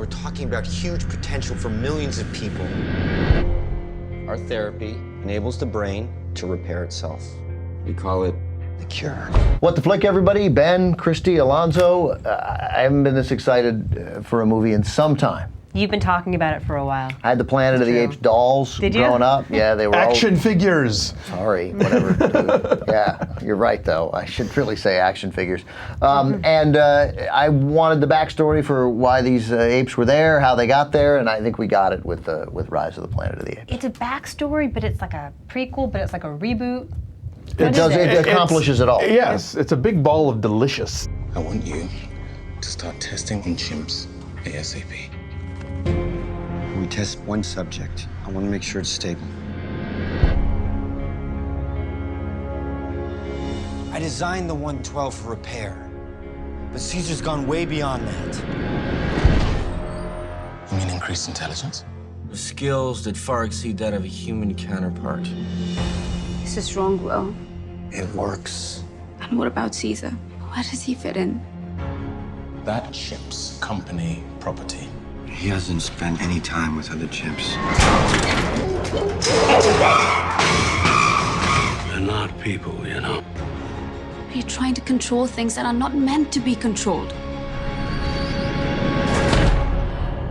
we're talking about huge potential for millions of people. Our therapy enables the brain to repair itself. We call it the cure. What the flick, everybody? Ben, Christy, Alonso. I haven't been this excited for a movie in some time. You've been talking about it for a while. I had the Planet of the Apes dolls growing up. Yeah, they were action figures. Sorry, whatever. Dude. Yeah, you're right, though. I should really say action figures. And I wanted the backstory for why these apes were there, how they got there, and I think we got it with Rise of the Planet of the Apes. It's a backstory, but it's like a prequel, but it's like a reboot. It accomplishes it all. Yes, it's a big ball of delicious. I want you to start testing on chimps ASAP. We test one subject. I want to make sure it's stable. I designed the 112 for repair, but Caesar's gone way beyond that. You mean increased intelligence? The skills that far exceed that of a human counterpart. Is this wrong, Will? It works. And what about Caesar? Where does he fit in? That chimp's company property. He hasn't spent any time with other chimps. They're not people, you know. You're trying to control things that are not meant to be controlled.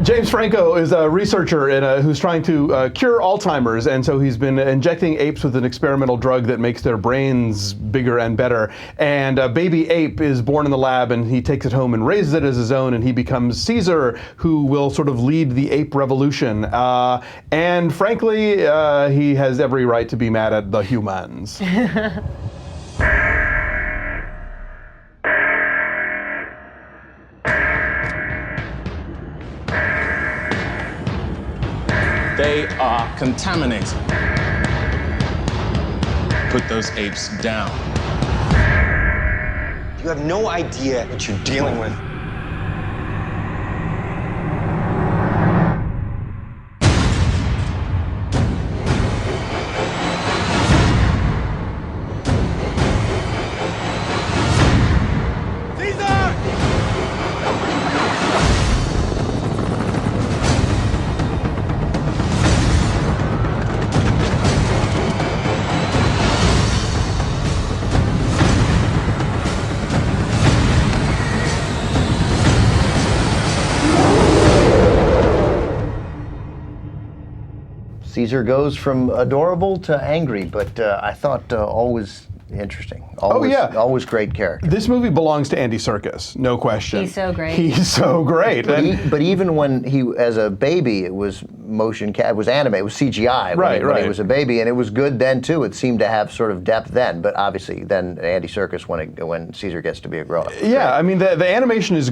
James Franco is a researcher who's trying to cure Alzheimer's, and so he's been injecting apes with an experimental drug that makes their brains bigger and better. And a baby ape is born in the lab, and he takes it home and raises it as his own, and he becomes Caesar, who will sort of lead the ape revolution. And frankly, he has every right to be mad at the humans. They are contaminated. Put those apes down. You have no idea what you're dealing with. Caesar goes from adorable to angry, but I thought always interesting. Always great character. This movie belongs to Andy Serkis, no question. He's so great. He's so great. But even when he, as a baby, it was it was anime, it was CGI when he was a baby, and it was good then too. It seemed to have sort of depth then, but obviously then Andy Serkis when Caesar gets to be a grown-up. Yeah, I mean the animation is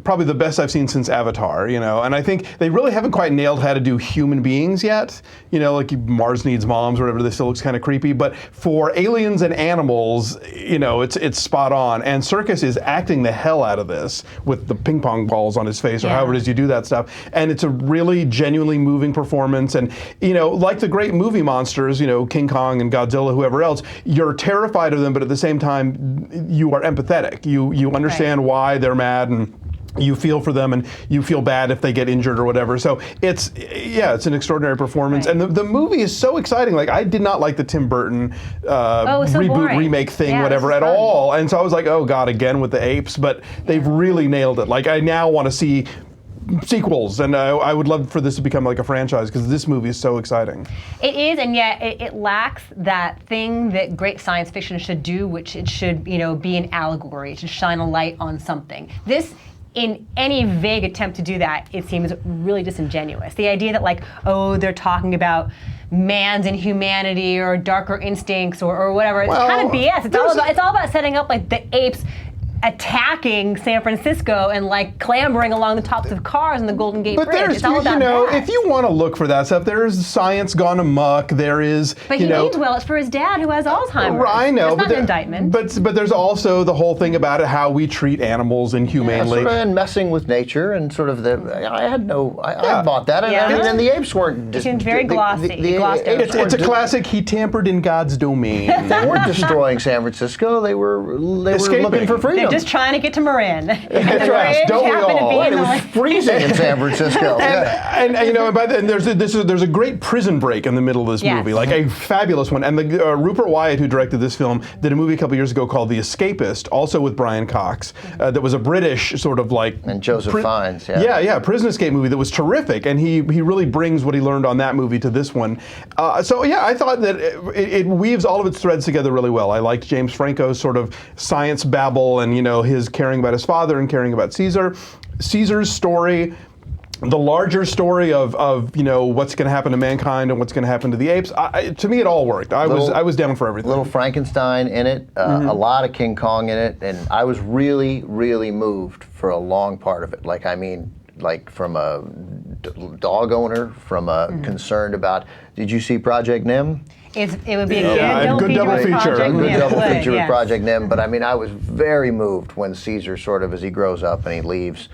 probably the best I've seen since Avatar, you know, and I think they really haven't quite nailed how to do human beings yet. You know, like Mars Needs Moms or whatever, this still looks kind of creepy, but for aliens and animals, you know, it's spot on. And Serkis is acting the hell out of this with the ping pong balls on his face or however it is you do that stuff. And it's a really genuinely moving performance. And, you know, like the great movie monsters, you know, King Kong and Godzilla, whoever else, you're terrified of them, but at the same time, you are empathetic. You understand why they're mad, and you feel for them, and you feel bad if they get injured or whatever. So it's an extraordinary performance. And the movie is so exciting. Like, I did not like the Tim Burton reboot, remake thing, whatever, at all. And so I was like, oh God, again with the apes, but they've really nailed it. Like, I now want to see sequels, and I would love for this to become like a franchise, because this movie is so exciting. It is, and yet it lacks that thing that great science fiction should do, which it should, you know, be an allegory. It should shine a light on something. This, in any vague attempt to do that, it seems really disingenuous. The idea that, like, oh, they're talking about man's inhumanity or darker instincts or whatever, it's kind of BS. It's all about setting up, like, the apes attacking San Francisco and like clambering along the tops of cars in the Golden Gate Bridge. There's, it's all about you know, that. if you want to look for that stuff, there is science gone amok. There is, but he means well. It's for his dad who has Alzheimer's. I know, it's not an indictment. But there's also the whole thing about how we treat animals inhumanely, and messing with nature, and sort of I bought that, and the apes weren't. It seemed very glossy. It's a classic. He tampered in God's domain. They weren't destroying San Francisco. They were looking for freedom. They're just trying to get to Marin. That's right. Don't we all? It was freezing in San Francisco. And you know, by then there's a great prison break in the middle of this Yes. movie, like a fabulous one. And the Rupert Wyatt, who directed this film, did a movie a couple years ago called The Escapist, also with Brian Cox. That was a British sort of like And Joseph Fiennes, yeah, prison escape movie that was terrific, and he really brings what he learned on that movie to this one. So yeah, I thought that it weaves all of its threads together really well. I liked James Franco's sort of science babble, and you know, his caring about his father and caring about Caesar. Caesar's story, the larger story of you know, what's going to happen to mankind and what's going to happen to the apes. To me, it all worked. I was down for everything. Little Frankenstein in it, a lot of King Kong in it, and I was really, really moved for a long part of it. Like, I mean, like from a dog owner, from a concerned about. Did you see Project Nim? It would be a good double feature. A good double feature with yes. Project Nim, but I mean, I was very moved when Caesar sort of, as he grows up and he leaves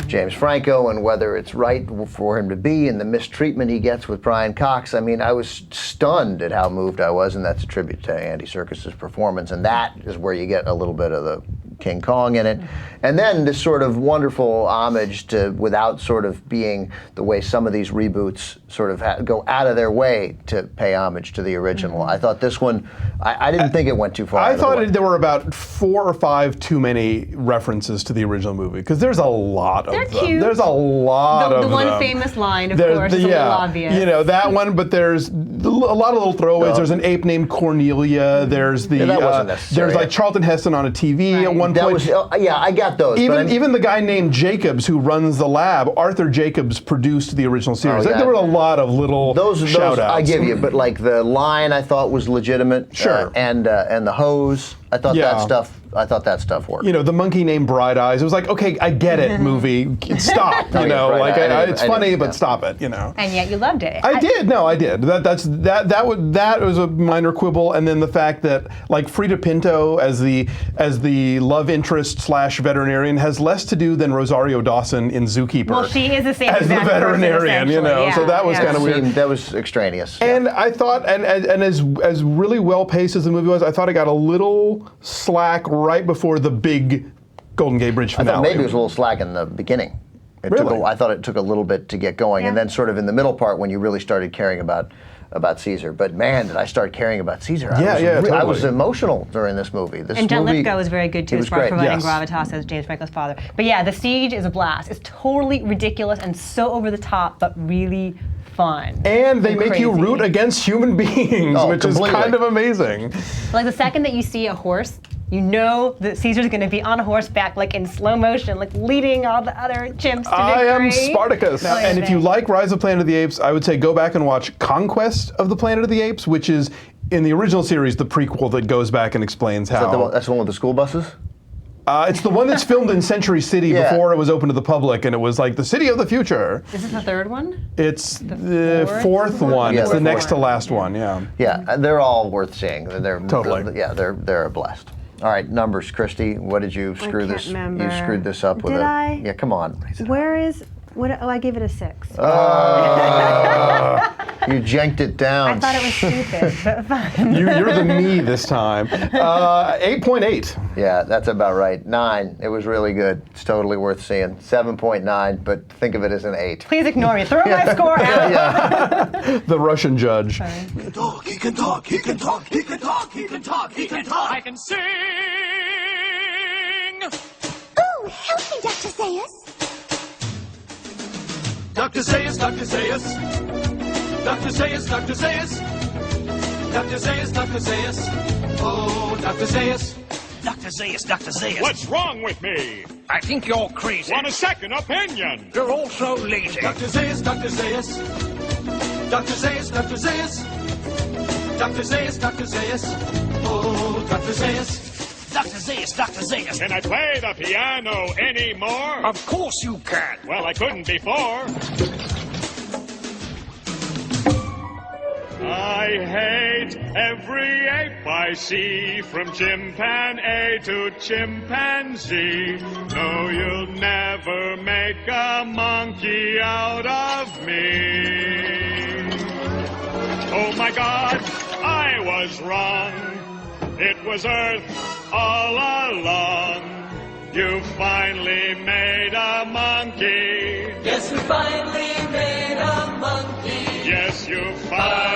James Franco, and whether it's right for him to be, and the mistreatment he gets with Brian Cox. I mean, I was stunned at how moved I was, and that's a tribute to Andy Serkis' performance, and that is where you get a little bit of the King Kong in it. And then this sort of wonderful homage to, without sort of being the way some of these reboots sort of go out of their way to pay homage to the original. I thought this one, I didn't think it went too far. I thought there were about 4 or 5 too many references to the original movie, because there's a lot of them. Cute. There's a lot of them. The one famous line, of course, is a little obvious. You know, that one, but there's a lot of little throwaways. There's an ape named Cornelia. There's the that wasn't necessary. there's like Charlton Heston on a TV at one that point. was, yeah, I got those. Even the guy named Jacobs who runs the lab, Arthur Jacobs, produced the original series. Oh, yeah. There were a lot of little shout outs. I give you, but like the line I thought was legitimate. Sure. And the hose, I thought that stuff worked. You know, the monkey named Bright Eyes. It was like, okay, I get it, movie. Stop. You know, like it's funny, but stop it. You know. And yet you loved it. I did. No, I did. That was a minor quibble, and then the fact that like Freida Pinto as the love interest / veterinarian has less to do than Rosario Dawson in Zookeeper. Well, she is the same as the veterinarian, you know. Yeah, so that was kind of weird. That was extraneous. And I thought, and as really well paced as the movie was, I thought it got a little slack right before the big Golden Gate Bridge finale. I thought maybe it was a little slack in the beginning. Really? I thought it took a little bit to get going, and then sort of in the middle part when you really started caring about Caesar. But man, did I start caring about Caesar. Totally. I was emotional during this movie. And John Lithgow was very good too, as far as providing Yes. gravitas as James Franco's father. But yeah, The Siege is a blast. It's totally ridiculous and so over the top, but really fun. And they make you crazy. root against human beings, which completely. is kind of amazing. Like the second that you see a horse, you know that Caesar's going to be on a horseback, like in slow motion, like leading all the other chimps to victory. I am Spartacus. Now, And if you like Rise of Planet of the Apes, I would say go back and watch Conquest of the Planet of the Apes, which is, in the original series, the prequel that goes back and explains how. That's the one with the school buses? It's the one that's filmed in Century City before it was open to the public, and it was like the city of the future. Is this the third one? It's the fourth one. Yeah, It's the the next to fourth. last one, yeah. Yeah, they're all worth seeing. They're Totally. They're a blast. All right, numbers, Christy. What did you screw can't this? remember. You screwed this up with Did a. I? Yeah, come on. Where is what? Oh, I gave it a 6. You janked it down. I thought it was stupid, but fun. You're the me this time. 8.8. Yeah, that's about right. 9. It was really good. It's totally worth seeing. 7.9, but think of it as an 8. Please ignore me. Throw my score out. The Russian judge. He can talk, he can talk, he can talk, he can talk, he can talk, he can talk. I can sing. Ooh, help me, Dr. Zayas. Dr. Zayas, Dr. Zayas. Dr. Zayas, Dr. Zayas. Dr. Zayas, Dr. Zayas. Oh, Dr. Zayas. Dr. Zayas, Dr. Zayas. What's wrong with me? I think you're crazy. Want a second opinion? You're all so lazy. Dr. Zayas, Dr. Zayas. Dr. Zayas, Dr. Zayas. Dr. Zayas, Dr. Zayas. Oh, Dr. Zayas. Dr. Zayas, Dr. Zayas. Can I play the piano anymore? Of course you can. Well, I couldn't before. I hate every ape I see, from chimpanzee to chimpanzee. No, you'll never make a monkey out of me. Oh my God, I was wrong. It was Earth all along. You finally made a monkey. Yes, we finally made a monkey. Yes, you finally